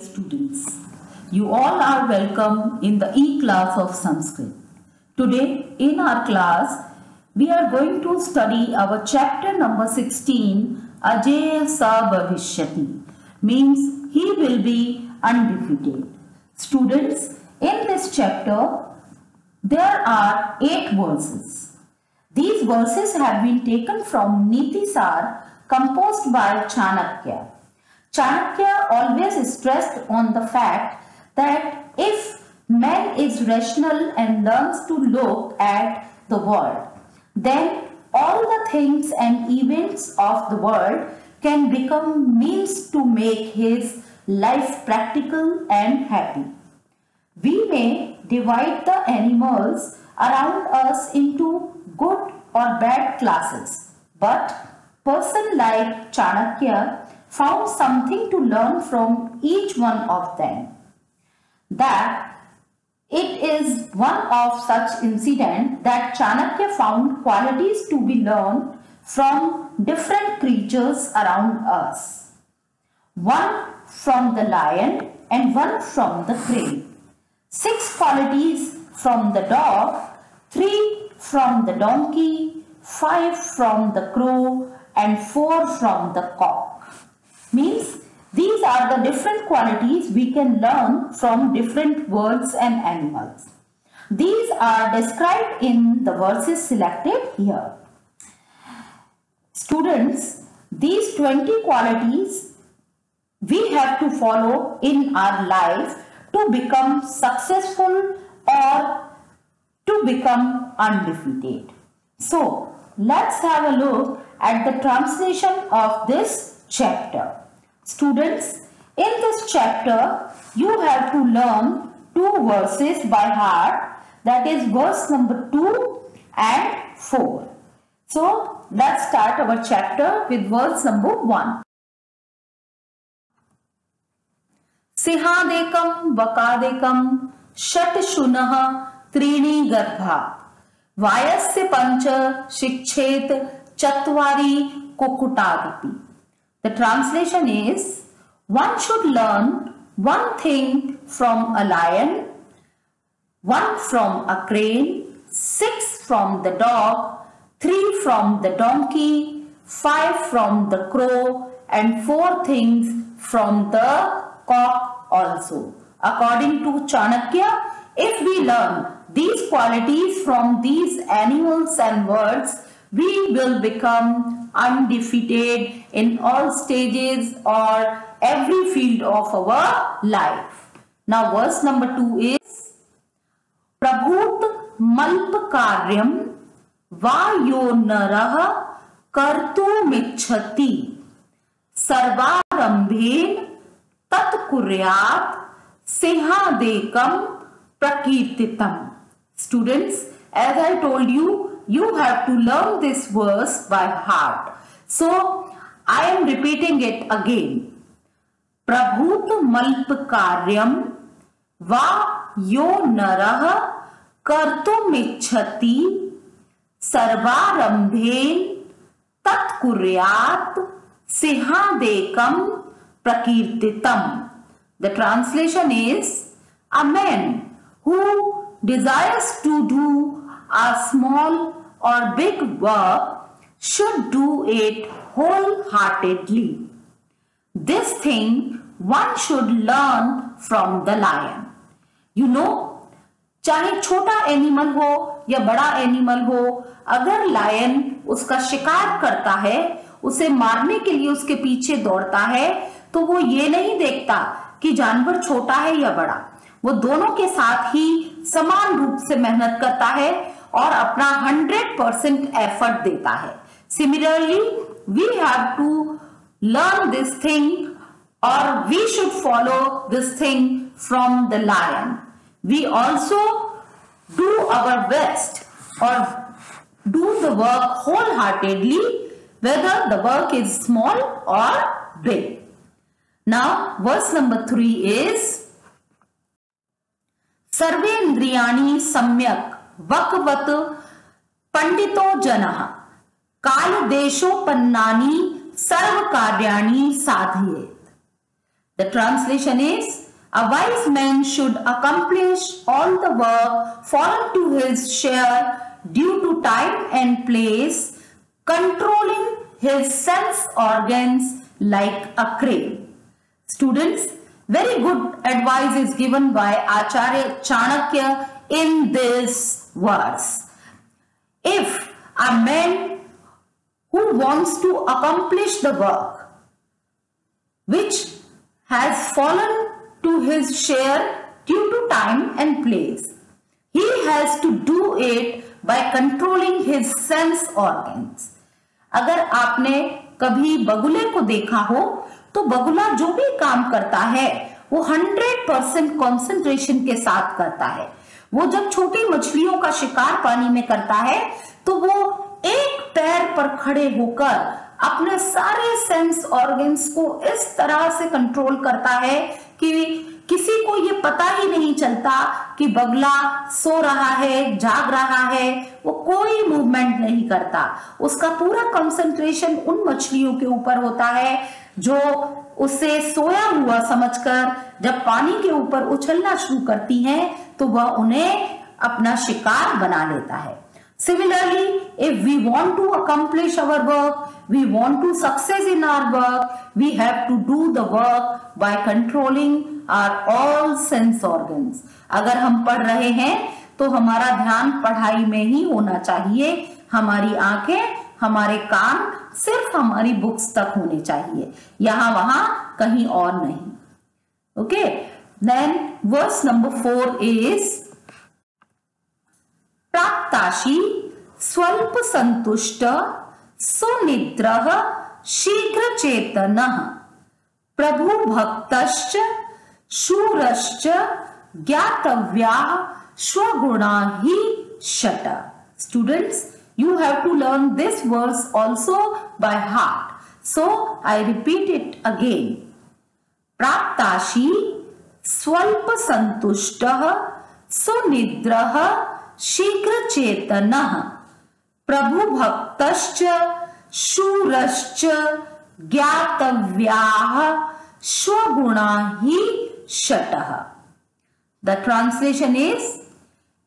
Students, you all are welcome in the e-class of Sanskrit. Today in our class, we are going to study our chapter number 16, Ajeya Sa Bhavishyati, means he will be undefeated. Students, in this chapter, there are 8 verses. These verses have been taken from Niti Sar composed by Chanakya. Chanakya always stressed on the fact that if man is rational and learns to look at the world, then all the things and events of the world can become means to make his life practical and happy. We may divide the animals around us into good or bad classes, but person like Chanakya found something to learn from each one of them. That it is one of such incident that Chanakya found qualities to be learned from different creatures around us. One from the lion and one from the crane. 6 qualities from the dog, 3 from the donkey, 5 from the crow and 4 from the cock. Means these are the different qualities we can learn from different birds and animals. These are described in the verses selected here. Students, these 20 qualities we have to follow in our life to become successful or to become undefeated. So, let's have a look at the translation of this chapter. Students, in this chapter, you have to learn 2 verses by heart, that is verse number 2 and 4. So, let's start our chapter with verse number 1. सिंहादेकं वकादेकं षट्शुनः त्रीणि गर्भा वायस्य पंच शिक्षेत चत्वारि कुक्कुटादिपि. The translation is, one should learn 1 thing from a lion, 1 from a crane, 6 from the dog, 3 from the donkey, 5 from the crow and 4 things from the cock also. According to Chanakya, if we learn these qualities from these animals and birds, we will become undefeated in all stages or every field of our life. Now verse number 2 is, Prabhut malp karyam vayo narah kartumicchati sarvarambhen tat kuryat sinhadekam prakirtitam. Students, as I told you, you have to learn this verse by heart. So, I am repeating it again. Prabhut malp karyam va yo narah kartumicchati sarvarambhen tat kuryat sinhadekam prakirtitam. The translation is, a man who desires to do a small or big work should do it wholeheartedly. This thing one should learn from the lion. You know, चाहे छोटा animal हो या बड़ा animal हो, अगर lion उसका शिकार करता है, उसे मारने के लिए उसके पीछे दौड़ता है, तो वो ये नहीं देखता कि जानवर छोटा है या बड़ा. वो दोनों के साथ ही समान रूप से मेहनत करता है और अपना 100% एफर्ट देता है. Similarly, we have to learn this thing or we should follow this thing from the lion. We also do our best or do the work wholeheartedly, whether the work is small or big. Now, verse number 3 is, सर्वेन्द्रियाणि सम्यक् वक्वत् पंडितो जनः काल देशोपन्नानि सर्व कार्याणि साधयेत्. The translation is, a wise man should accomplish all the work fallen to his share due to time and place, controlling his sense organs like a crane. Students, very good advice is given by Acharya Chanakya in this verse. If a man who wants to accomplish the work which has fallen to his share due to time and place, he has to do it by controlling his sense organs. अगर आपने कभी बगुले को देखा हो तो बगुला जो भी काम करता है वो 100% कंसंट्रेशन के साथ करता है। वो जब छोटी मछलियों का शिकार पानी में करता है तो वो एक पैर पर खड़े होकर अपने सारे सेंस ऑर्गन्स को इस तरह से कंट्रोल करता है कि किसी को ये पता ही नहीं चलता कि बगुला सो रहा है, जाग रहा है, वो कोई मूवमेंट नहीं करता। उसका पूरा कंसंट्रेशन उन मछलियों के ऊपर होता है जो उसे सोया हुआ समझकर जब पानी के ऊपर उछलना शुरू करती हैं तो वह उन्हें अपना शिकार बना लेता है। Similarly, if we want to accomplish our work, we want to success in our work, we have to do the work by controlling our all sense organs. अगर हम पढ़ रहे हैं तो हमारा ध्यान पढ़ाई में ही होना चाहिए। हमारी आंखें, हमारे कान सिर्फ हमारी बुक्स तक होने चाहिए, यहाँ वहां कहीं और नहीं। Okay, then verse number 4 is प्राप्ताशी स्वल्प संतुष्ट सुनिद्रः शीघ्र चेतनः प्रभु भक्तश्च शूरश्च ज्ञातव्याः स्वगुणा हि षट्. Students, you have to learn this verse also by heart. So I repeat it again. प्राप्ताशी स्वल्प संतुष्टः सुनिद्रः शीघ्र चेतनः प्रभु भक्तश्च शूरश्च ज्ञातव्याः स्वगुणा हि षट्. The translation is,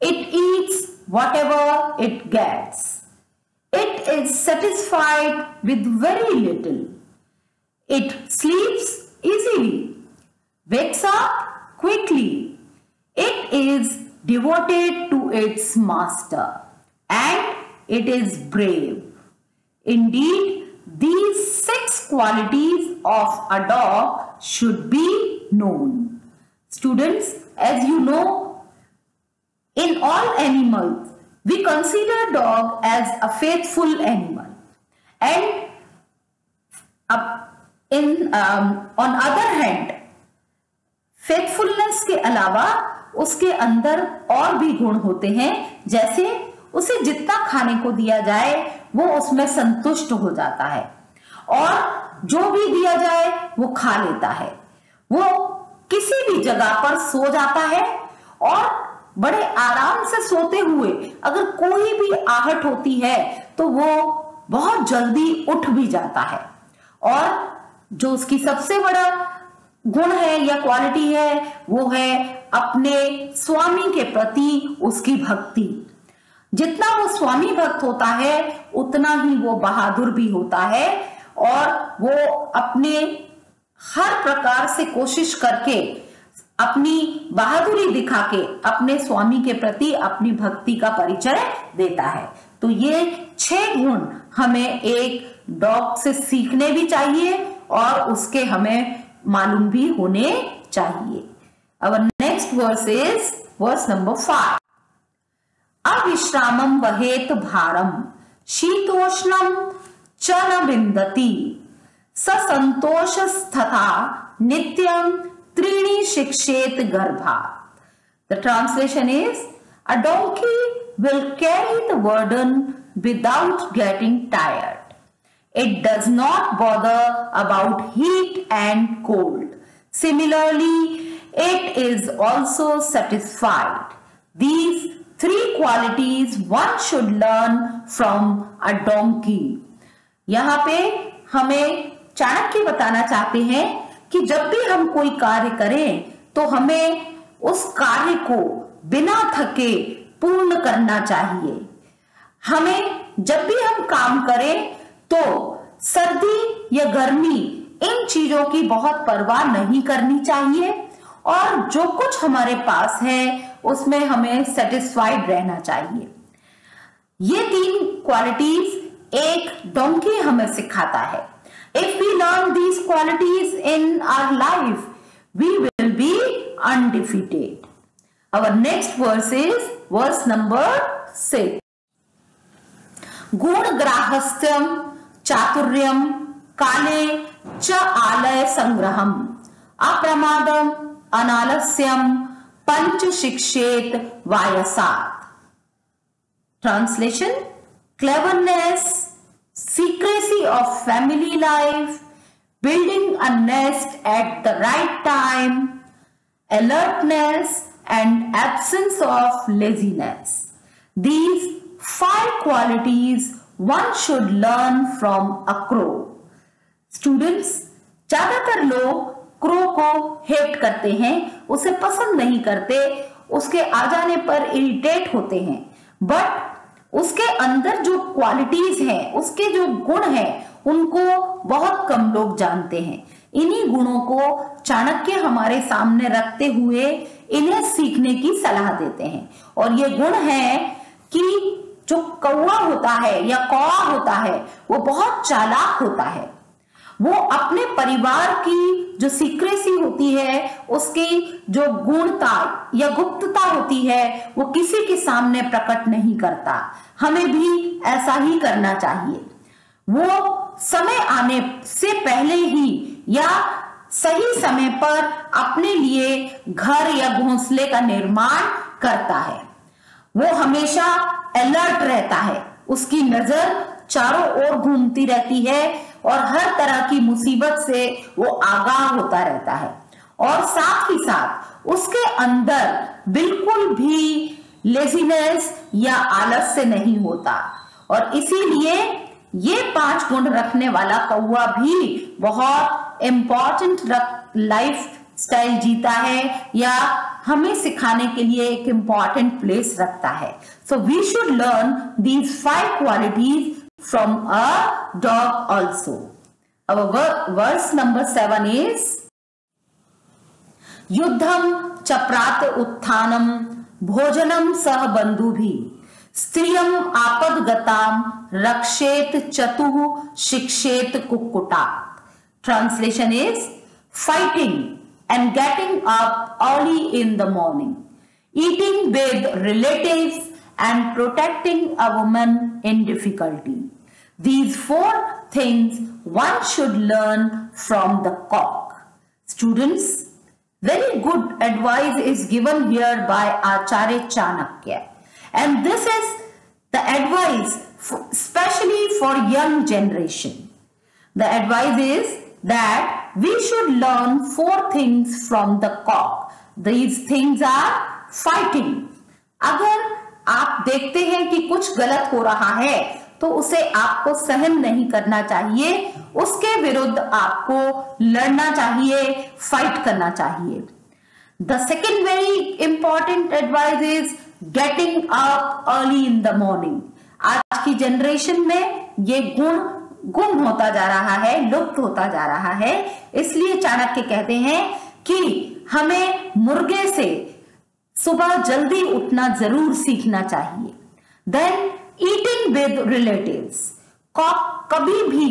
it eats whatever it gets. It is satisfied with very little. It sleeps easily, wakes up quickly. It is devoted to its master, and it is brave. Indeed, these 6 qualities of a dog should be known. Students, as you know, in all animals, we consider dog as a faithful animal, and on other hand, faithfulness के अलावा उसके अंदर और भी गुण होते हैं, जैसे उसे जितना खाने को दिया जाए वो उसमें संतुष्ट हो जाता है और जो भी दिया जाए वो खा लेता है। वो किसी भी जगह पर सो जाता है और बड़े आराम से सोते हुए अगर कोई भी आहट होती है तो वो बहुत जल्दी उठ भी जाता है। और जो उसकी सबसे बड़ा गुण है या क्वालिटी है वो है अपने स्वामी के प्रति उसकी भक्ति। जितना वो स्वामी भक्त होता है उतना ही वो बहादुर भी होता है और वो अपने हर प्रकार से कोशिश करके अपनी बहादुरी दिखा के अपने स्वामी के प्रति अपनी भक्ति का परिचय देता है। तो ये 6 गुण हमें एक डॉग से सीखने भी चाहिए और उसके हमें मालूम भी होने चाहिए। Our next verse is verse number 5. अविश्रामं वहेत भारम शीतोष्णं च न विन्दति स संतोषस्तथा नित्यं त्रीणि शिक्षेत गर्भात्. The translation is, a donkey will carry the burden without getting tired. It does not bother about heat and cold. Similarly, it is also satisfied. These 3 qualities one should learn from a donkey. यहाँ पे हमें चाणक्य बताना चाहते हैं कि जब भी हम कोई कार्य करें तो हमें उस कार्य को बिना थके पूर्ण करना चाहिए। हमें जब भी हम काम करें तो सर्दी या गर्मी इन चीजों की बहुत परवाह नहीं करनी चाहिए और जो कुछ हमारे पास है उसमें हमें सेटिस्फाइड रहना चाहिए। ये 3 क्वालिटीज एक डोंकी हमें सिखाता है। If we learn these qualities in our life, we will be undefeated. Our next verse is verse number 6. गुण ग्राहस्थ्यम चातुर्यम काले च आलय संग्रहम अप्रमादम अनालस्यम पंच शिक्षेत वायसात। Translation: cleverness, secrecy of family life, building a nest at the right time, alertness and absence of laziness. These 5 qualities one should learn from a crow. Students, ज्यादातर लोग crow को hate करते हैं, उसे पसंद नहीं करते, उसके आ जाने पर इरिटेट होते हैं, बट उसके अंदर जो क्वालिटीज हैं, उसके जो गुण हैं, उनको बहुत कम लोग जानते हैं। इन्हीं गुणों को चाणक्य हमारे सामने रखते हुए इन्हें सीखने की सलाह देते हैं। और ये गुण है कि जो कौवा होता है या कौवा होता है वो बहुत चालाक होता है। वो अपने परिवार की जो सीक्रेसी होती है, उसकी जो गुणता या गुप्तता होती है, वो किसी के सामने प्रकट नहीं करता। हमें भी ऐसा ही करना चाहिए। वो समय आने से पहले ही या सही समय पर अपने लिए घर या घोंसले का निर्माण करता है। वो हमेशा अलर्ट रहता है, उसकी नजर चारों ओर घूमती रहती है और हर तरह की मुसीबत से वो आगाह होता रहता है। और साथ ही साथ उसके अंदर बिल्कुल भी लेजीनेस या आलस्य नहीं होता। और इसीलिए ये 5 गुण रखने वाला कौवा भी बहुत इंपॉर्टेंट लाइफ स्टाइल जीता है या हमें सिखाने के लिए एक इंपॉर्टेंट प्लेस रखता है। So we should learn these 5 qualities from a dog also. Our verse number 7 is युद्धम च प्रात उत्थानम भोजनम सह बंधुभि स्त्रियम आपदगताम रक्षेत चतुः शिक्षेत कुक्कुटात्. Translation is fighting and getting up early in the morning, eating with relatives and protecting a woman in difficulty. These 4 things one should learn from the cock. Students, very good advice is given here by Acharya Chanakya, and this is the advice especially for young generation. The advice is that we should learn 4 things from the cock. These things are fighting. अगर आप देखते हैं कि कुछ गलत हो रहा है तो उसे आपको सहन नहीं करना चाहिए, उसके विरुद्ध आपको लड़ना चाहिए, फाइट करना चाहिए। The second very important advice is getting up early in the morning. आज की जनरेशन में ये गुण गुम होता जा रहा है, लुप्त होता जा रहा है। इसलिए चाणक्य कहते हैं कि हमें मुर्गे से सुबह जल्दी उठना जरूर सीखना चाहिए। Then eating with relatives, cock कभी भी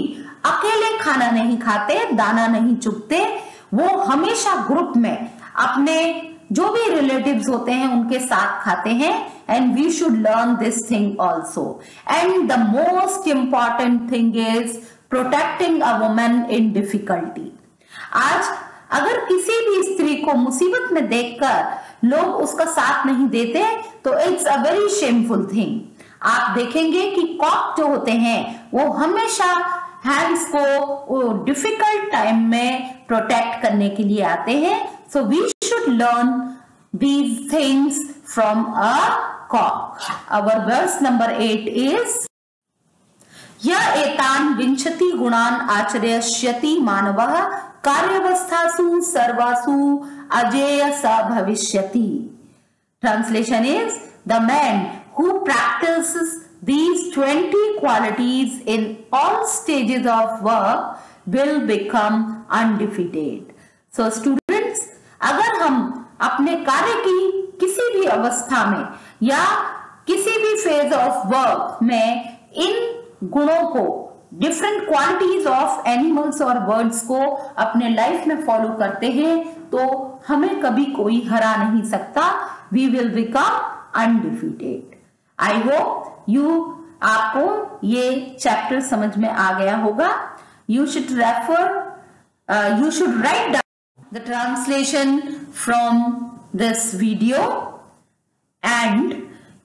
अकेले खाना नहीं खाते, दाना नहीं चुगते, वो हमेशा ग्रुप में अपने जो भी रिलेटिव्स होते हैं उनके साथ खाते हैं। And we should learn this thing also. And the most important thing is protecting a woman in difficulty. आज अगर किसी भी स्त्री को मुसीबत में देखकर लोग उसका साथ नहीं देते तो it's a very shameful thing. आप देखेंगे कि कॉक जो होते हैं वो हमेशा हैंड्स को डिफिकल्ट टाइम में प्रोटेक्ट करने के लिए आते हैं। So we should learn these things from a cock. Our verse number 8 is य एतान विंशति गुणान आचर्यष्यति मानवः Karyaवस्थासु sarvasu ajeya sa bhavishyati. Translation is, the man who practices these 20 qualities in all stages of work will become undefeated. So students, अगर हम अपने कार्य की किसी भी अवस्था में या किसी भी फेज ऑफ वर्क में इन गुणों को, डिफरेंट क्वालिटीज ऑफ एनिमल्स और बर्ड्स को अपने लाइफ में फॉलो करते हैं तो हमें कभी कोई हरा नहीं सकता. We will become undefeated. I hope आपको ये चैप्टर समझ में आ गया होगा. You should write down the translation from this video and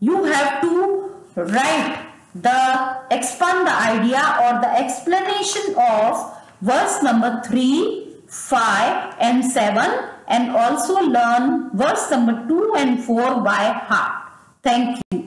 you have to expand the idea or the explanation of verse number 3, 5 and 7 and also learn verse number 2 and 4 by heart. Thank you.